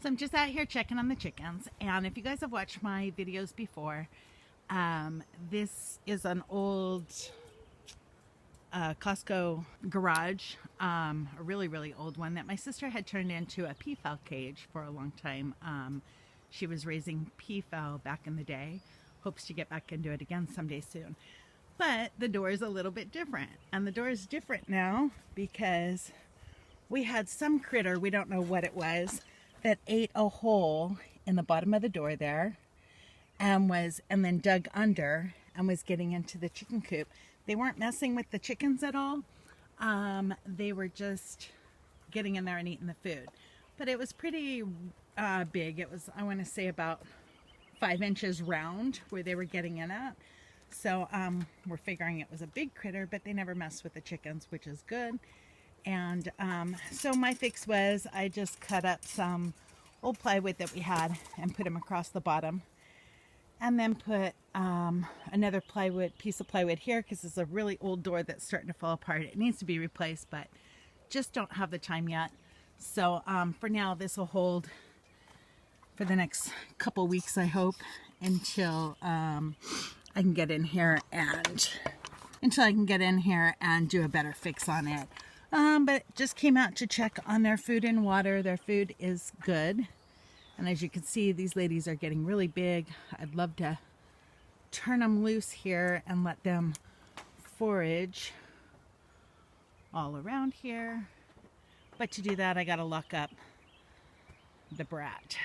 So I'm just out here checking on the chickens, and if you guys have watched my videos before, this is an old Costco garage, a really old one that my sister had turned into a peafowl cage for a long time. She was raising peafowl back in the day, hopes to get back and do it again someday soon. But the door is a little bit different, and the door is different now because we had some critter, we don't know what it was, that ate a hole in the bottom of the door there and then dug under and was getting into the chicken coop. They weren't messing with the chickens at all. They were just getting in there and eating the food. But it was pretty big. It was, I want to say, about 5 inches round where they were getting in at. So we're figuring it was a big critter, but they never messed with the chickens, which is good. And so my fix was I just cut up some old plywood that we had and put them across the bottom, and then put another piece of plywood here because it's a really old door that's starting to fall apart. It needs to be replaced, but just don't have the time yet. So for now, this will hold for the next couple weeks, I hope, until I can get in here and do a better fix on it. But just came out to check on their food and water. Their food is good. And as you can see, these ladies are getting really big. I'd love to turn them loose here and let them forage all around here. But to do that, I gotta lock up the brat.